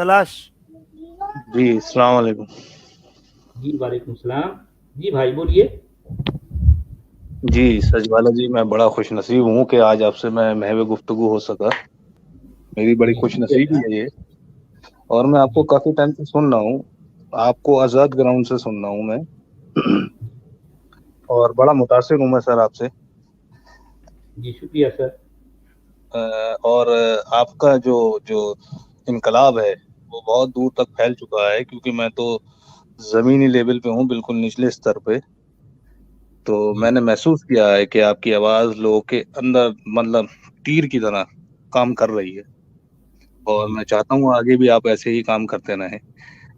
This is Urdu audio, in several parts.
تلاش. جی السلام علیکم. جی وعلیکم السلام. جی بھائی بولیے. جی سجوالہ جی، میں بڑا خوش نصیب ہوں کہ آج آپ سے میں محو گفتگو ہو سکا. میری بڑی جی خوش شکریہ. نصیبی ہے یہ. اور میں آپ کو کافی ٹائم سے سن رہا ہوں، آپ کو آزاد گراؤنڈ سے سن رہا ہوں میں، اور بڑا متاثر ہوں میں سر آپ سے. جی شکریہ سر. اور آپ کا جو انقلاب ہے وہ بہت دور تک پھیل چکا ہے، کیونکہ میں تو زمینی لیول پہ ہوں، بالکل نچلے سطر پہ. تو جی میں نے محسوس کیا ہے کہ آپ کی آواز لوگوں کے اندر مطلب تیر کی طرح کام کر رہی ہے، اور جی میں چاہتا ہوں آگے بھی آپ ایسے ہی کام کرتے رہیں.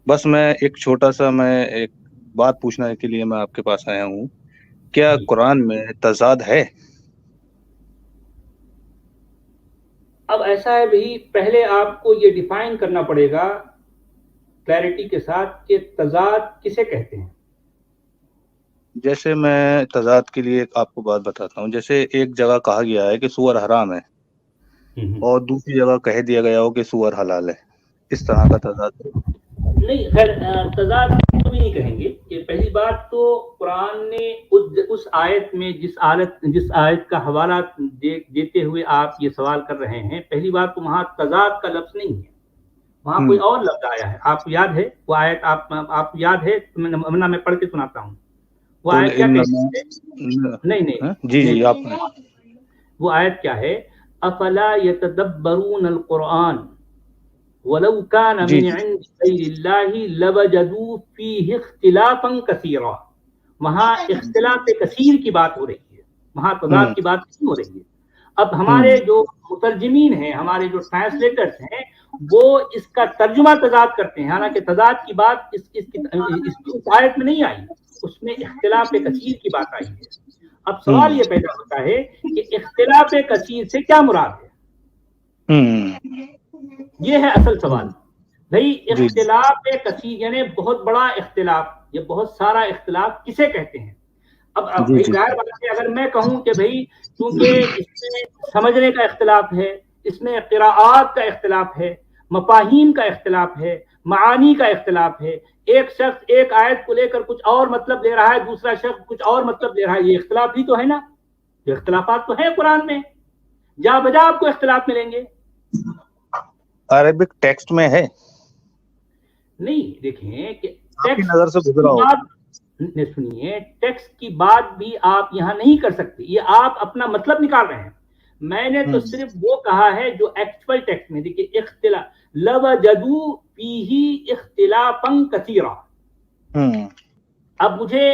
بس میں ایک چھوٹا سا ایک بات پوچھنے کے لیے میں آپ کے پاس آیا ہوں. کیا جی. قرآن میں تضاد ہے؟ اب ایسا ہے بھائی، پہلے آپ کو یہ ڈیفائن کرنا پڑے گا کلیئرٹی کے ساتھ کہ تضاد کسے کہتے ہیں. جیسے میں تضاد کے لیے آپ کو بات بتاتا ہوں. جیسے ایک جگہ کہا گیا ہے کہ سور حرام ہے، اور دوسری جگہ کہہ دیا گیا ہو کہ سور حلال ہے. اس طرح کا تضاد ہے. نہیں خیر، تضاد تو بھی نہیں کہیں گے. کہ پہلی بات تو قرآن نے اس آیت میں جس آیت کا حوالہ دیتے ہوئے آپ یہ سوال کر رہے ہیں، پہلی بات تو وہاں تضاد کا لفظ نہیں ہے، وہاں کوئی اور لفظ آیا ہے. آپ کو یاد ہے وہ آیت؟ آپ کو یاد ہے؟ میں پڑھ کے سناتا ہوں. وہ قل آیت کیا انما کہتی ہے؟ نہیں نہیں جی نہیں جی آپ نے. وہ آیت کیا ہے؟ افلا يتدبرون القرآن ولو كان جی من جی عند غير الله لوجدوا فيه اختلافا كثيرا. وہاں اختلاف کثیر کی بات ہو رہی ہے، وہاں تضاد کی بات نہیں ہو رہی ہے. اب ہمارے جو مترجمین ہیں، ہمارے جو ٹرانسلیٹرز ہیں، وہ اس کا ترجمہ تضاد کرتے ہیں، حالانکہ تضاد کی بات اس آیت میں نہیں آئی، اس میں اختلاف کثیر کی بات آئی ہے. اب سوال یہ پیدا ہوتا ہے کہ اختلاف کثیر سے کیا مراد ہے؟ یہ ہے اصل سوال. بھئی جی اختلاف کثیر یعنی بہت بڑا اختلاف یا بہت سارا اختلاف کسے کہتے ہیں؟ اب جی بھئی جی ظاہر بات ہے، اگر میں کہوں کہ بھئی کیونکہ اس میں سمجھنے کا اختلاف ہے، اس میں قراءات کا اختلاف ہے، مفاہیم کا اختلاف ہے، معانی کا اختلاف ہے، ایک شخص ایک آیت کو لے کر کچھ اور مطلب لے رہا ہے، دوسرا شخص کچھ اور مطلب لے رہا ہے، یہ اختلاف بھی تو ہے نا. یہ اختلافات تو ہیں قرآن میں، جا بجا آپ کو اختلاف ملیں گے. عربک ٹیکسٹ میں ہے؟ نہیں دیکھیں کہ آپ کی ٹیکسٹ نظر سے گزرا کی ہو. بات سنیے، ٹیکسٹ کی بات بھی آپ یہاں نہیں کر سکتے، یہ آپ اپنا مطلب نکال رہے ہیں. میں نے تو صرف وہ کہا ہے جو ایکچوئل ٹیکسٹ میں. دیکھیے اختلاف لوجدوا فیہ اختلافا کثیرا. اب مجھے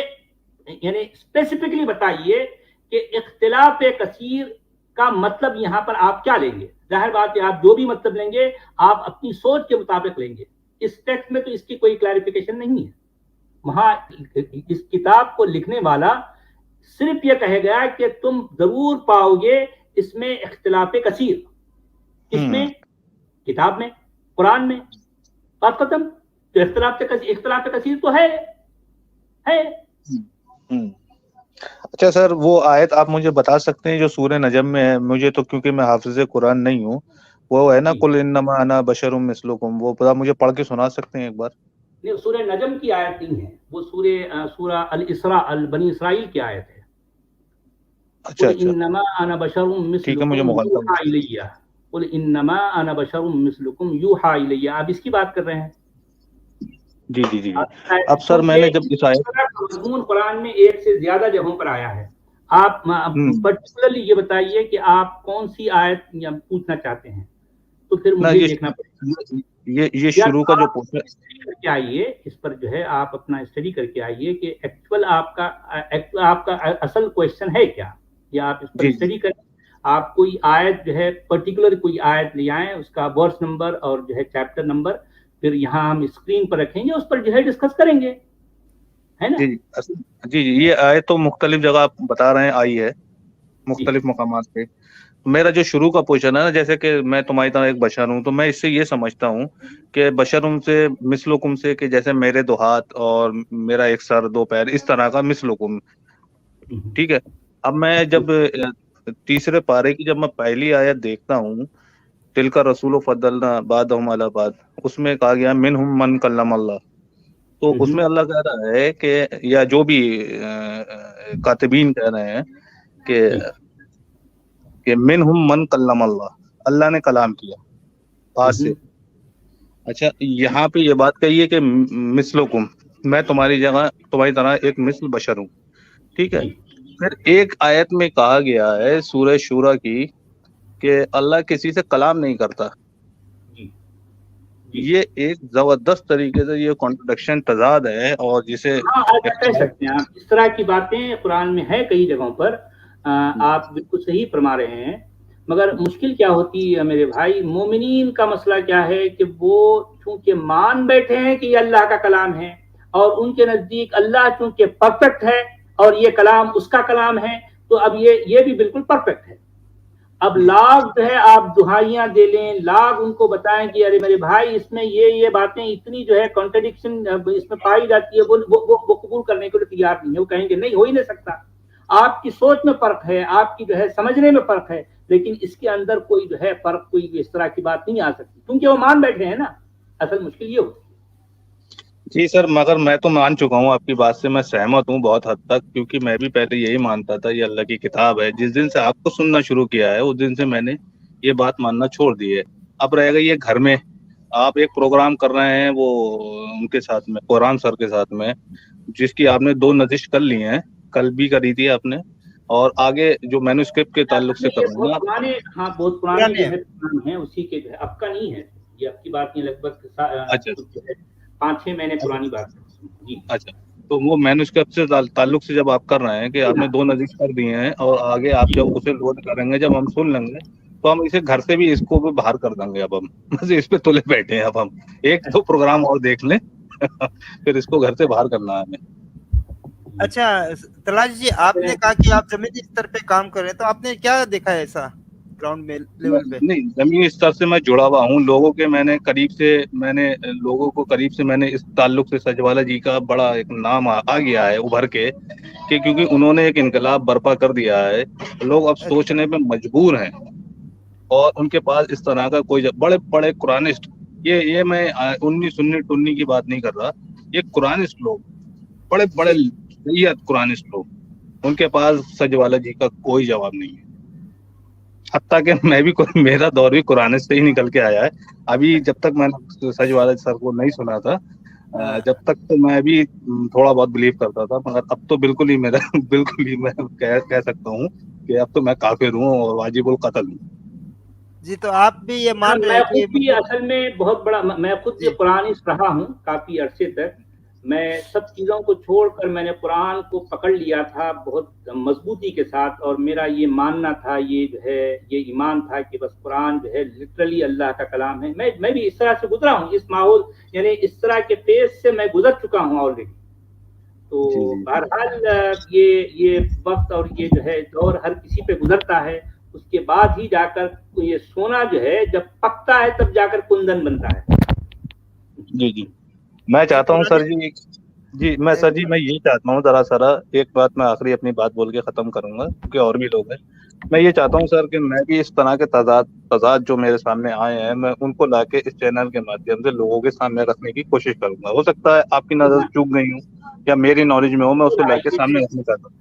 یعنی اسپیسیفکلی بتائیے کہ اختلاف کثیر کا مطلب یہاں پر آپ کیا لیں گے؟ ظاہر بات ہے آپ جو بھی مطلب لیں گے آپ اپنی سوچ کے مطابق لیں گے. اس ٹیکسٹ میں تو اس کی کوئی کلیریفیکیشن نہیں ہے. وہاں اس کتاب کو لکھنے والا صرف یہ کہے گا کہ تم ضرور پاؤ گے اس میں اختلاف کثیر. اس میں کتاب میں، قرآن میں، بات ختم. تو اختلاف کثیر تو ہے. اچھا سر، وہ آیت آپ مجھے بتا سکتے ہیں جو سورہ نجم میں ہے؟ مجھے تو کیونکہ میں حافظ قرآن نہیں ہوں، وہ ہے نا جی قل انما انا بشر مثلکم، وہ آپ مجھے پڑھ کے سنا سکتے ہیں ایک بار؟ نہیں، سورہ نجم کی آیت نہیں ہے، وہ سورہ الاسراء بنی اسرائیل کی آیت ہے. اچھا قل اچھا، انما انا بشر ٹھیک ہے، مجھے مثلکم مغالطہ یوحی الی. قل انما انا بشر مثلکم یوحی الی. آپ اس کی بات کر رہے ہیں. جی جی جی جی. اب سر میں کیونکہ نے جب اس اس آیت طرح کا مضمون قرآن میں ایک سے زیادہ جگہوں پر آیا ہے. آپ پرٹیکولرلی یہ بتائیے کہ آپ کون سی آیت پوچھنا چاہتے ہیں، تو پھر نہ مجھے ہی دیکھنا پڑے گا. یہ یا شروع تو کا جو آپ پوچھا. اسٹڈی کر کے آئیے اس پر، جو ہے آپ اپنا اسٹڈی کر کے آئیے کہ ایکچوئل آپ کا اصل کوشچن ہے کیا، یا آپ اس پر جی جی اسٹڈی کریں. آپ کوئی آیت جو ہے پرٹیکولر کوئی آیت لے آئیں، اس کا ورس نمبر اور جو ہے چیپٹر نمبر، پھر یہاں ہم اسکرین پر رکھیں گے، اس پر جو ہے ڈسکس کریں گے، ہے نا. جی جی جی. یہ آیت تو مختلف جگہ آپ بتا رہے ہیں آئی ہے، جی مختلف مقامات پہ. میرا جو شروع کا پوچھنا ہے نا، جیسے کہ میں تمہاری طرح ایک بشر ہوں، تو میں اس سے یہ سمجھتا ہوں کہ بشرم سے مثلکم سے، کہ جیسے میرے دو ہاتھ اور میرا ایک سر دو پیر، اس طرح کا مثلکم. ٹھیک ہے. اب میں جب تیسرے پارے کی جب میں پہلی آیت دیکھتا ہوں تلک رسول فضلنا بعضهم علی بعض، اس میں کہا گیا منہم من کلم اللہ. تو اس میں اللہ کہہ رہا ہے کہ یا جو بھی کاتبین کہہ رہے ہیں کہ منہم من کلم اللہ، اللہ نے کلام کیا بات سے. اچھا یہاں پہ یہ بات کہی ہے کہ مثلکم، میں تمہاری جگہ تمہاری طرح ایک مثل بشر ہوں، ٹھیک ہے. پھر ایک آیت میں کہا گیا ہے سورہ شورا کی کہ اللہ کسی سے کلام نہیں کرتا. یہ ایک زبردست طریقے سے یہ کانٹرڈکشن تضاد ہے، اور جسے کہہ سکتے ہیں آپ اس طرح کی باتیں قرآن میں ہے کئی جگہوں پر. آپ بالکل صحیح فرما رہے ہیں، مگر مشکل کیا ہوتی ہے میرے بھائی، مومنین کا مسئلہ کیا ہے کہ وہ چونکہ مان بیٹھے ہیں کہ یہ اللہ کا کلام ہے، اور ان کے نزدیک اللہ چونکہ پرفیکٹ ہے اور یہ کلام اس کا کلام ہے، تو اب یہ بھی بالکل پرفیکٹ ہے. اب لاکھ جو ہے آپ دہائیاں دے لیں، لاکھ ان کو بتائیں کہ ارے میرے بھائی اس میں یہ باتیں اتنی جو ہے کانٹرڈکشن اس میں پائی جاتی ہے، وہ قبول کرنے کے لیے تیار نہیں ہے. وہ کہیں گے نہیں، ہو ہی نہیں سکتا. آپ کی سوچ میں فرق ہے، آپ کی جو ہے سمجھنے میں فرق ہے، لیکن اس کے اندر کوئی جو ہے فرق، کوئی اس طرح کی بات نہیں آ سکتی، کیونکہ وہ مان بیٹھے ہیں نا. اصل مشکل یہ ہوتی ہے. جی سر، مگر میں تو مان چکا ہوں آپ کی بات سے، میں سہمت ہوں بہت حد تک، کیونکہ میں بھی پہلے یہی مانتا تھا یہ اللہ کی کتاب ہے. جس دن سے آپ کو سننا شروع کیا ہے اس دن سے میں نے یہ بات ماننا چھوڑ دی ہے. اب رہے گا یہ گھر میں آپ ایک پروگرام کر رہے ہیں وہ ان کے ساتھ میں، قرآن سر کے ساتھ میں، جس کی آپ نے 2 نشست کر لی ہیں، کل بھی کری تھی آپ نے، اور آگے جو مینوسکرپٹ کے تعلق سے کر رہے ہیں. بہت پرانے جو ہے اسی کے جو ہے، اب کا نہیں ہے یہ، اب کی بات نہیں، لگ بھگ 5-6 مہینے پرانی بات ہے. جی اچھا، تو وہ مینوسکرپٹ سے تعلق سے جب آپ کر رہے ہیں کہ آپ نے 2 نشست کر دیے ہیں، اور آگے آپ جب اسے لوڈ کریں گے، جب ہم سن لیں گے تو ہم اسے گھر سے بھی اس کو بھی باہر کر دیں گے. اب ہم بس اس پہ تلے بیٹھے ہیں، اب ہم 1-2 پروگرام اور دیکھ لیں پھر اس کو گھر سے باہر کرنا ہے ہمیں. اچھا تلاش جی، آپ نے کہا کہ آپ زمینی اسطر پہ کام کر رہے ہیں، تو آپ نے کیا دیکھا ہے ایسا گراؤنڈ میں لیول پہ؟ نہیں، زمینی اسطر سے میں جڑا ہوا ہوں، لوگوں کے میں نے لوگوں کو قریب سے میں نے اس تعلق سے سچوالا جی کا بڑا ایک نام آ گیا ہے ابھر کے، کہ کیونکہ انہوں نے ایک انقلاب برپا کر دیا ہے. لوگ اب سوچنے پہ مجبور ہیں، اور ان کے پاس اس طرح کا کوئی بڑے بڑے قرآنسٹ، یہ میں 19 کی بات نہیں کر رہا، یہ قرآنسٹ لوگ، بڑے بڑے قرآنسٹ لوگ، ان کے پاس سچوالا جی کا کوئی جواب نہیں ہے. حتیٰ کہ میں بھی میرا دور بھی قرآن سے ہی نکل کے آیا ہے. ابھی جب تک میں نے سچوالا سر کو نہیں سنا تھا، جب تک تو میں بھی تھوڑا بہت بلیو کرتا تھا، مگر اب تو بالکل ہی میں کہہ سکتا ہوں کہ اب تو میں کافر ہوں اور واجب القتل ہوں. جی تو آپ بھی یہ مان رہے ہیں کہ اصل میں بہت بڑا، میں خود بھی قرآنسٹ رہا ہوں کافی عرصے تک. میں سب چیزوں کو چھوڑ کر میں نے قرآن کو پکڑ لیا تھا بہت مضبوطی کے ساتھ، اور میرا یہ ماننا تھا، یہ جو ہے یہ ایمان تھا کہ بس قرآن جو ہے لٹرلی اللہ کا کلام ہے. میں بھی اس طرح سے گزرا ہوں، اس ماحول یعنی اس طرح کے فیز سے میں گزر چکا ہوں آلریڈی. تو بہرحال یہ وقت اور یہ جو ہے دور ہر کسی پہ گزرتا ہے، اس کے بعد ہی جا کر یہ سونا جو ہے جب پکتا ہے تب جا کر کندن بنتا ہے. جی میں چاہتا ہوں سر میں یہ چاہتا ہوں، ذرا سارا ایک بات میں آخری اپنی بات بول کے ختم کروں گا کیونکہ اور بھی لوگ ہیں. میں یہ چاہتا ہوں سر کہ میں بھی اس طرح کے تضاد جو میرے سامنے آئے ہیں، میں ان کو لا کے اس چینل کے مادھیم سے لوگوں کے سامنے رکھنے کی کوشش کروں گا. ہو سکتا ہے آپ کی نظر چوک گئی ہوں یا میری نالج میں ہو، میں اس کو لا کے سامنے رکھنا چاہتا ہوں.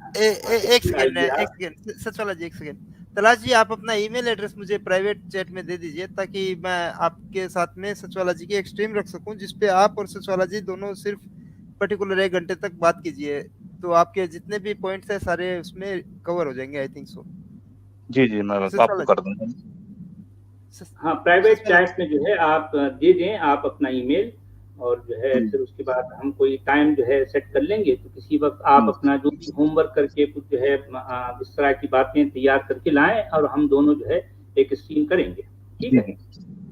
ایک سیکنڈ سچوالا جی، ایک سیکنڈ. تلاش جی، آپ اپنا ای میل ایڈریس مجھے پرائیویٹ چیٹ میں دے دیجئے تاکہ میں آپ کے ساتھ میں سچوالا جی کی ایک سٹریم رکھ سکوں جس پہ آپ اور سچوالا جی دونوں صرف پرٹیکولر 1 گھنٹے تک بات کیجئے، تو آپ کے جتنے بھی پوائنٹس ہیں سارے اس میں کور ہو جائیں گے. I think so. جی میں آپ کو کر دوں گا. ہاں، پرائیویٹ چیٹ میں جو ہے آپ دے دیں آپ اپنا ای میل، اور جو ہے پھر اس کے بعد ہم کوئی ٹائم جو ہے سیٹ کر لیں گے. تو کسی وقت آپ اپنا جو بھی ہوم ورک کر کے کچھ جو ہے اس طرح کی باتیں تیار کر کے لائیں، اور ہم دونوں جو ہے ایک اسٹریم کریں گے. ٹھیک ہے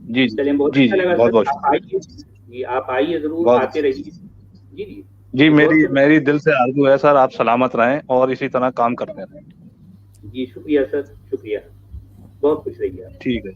جی چلیں، بہت اچھا لگا سر. آپ آئیے جی، آپ آئیے ضرور، آتے رہیے. جی میری دل سے آرزو ہے سر آپ سلامت رہیں اور اسی طرح کام کرتے رہیں. جی شکریہ سر، شکریہ، بہت خوش رہیے. ٹھیک ہے.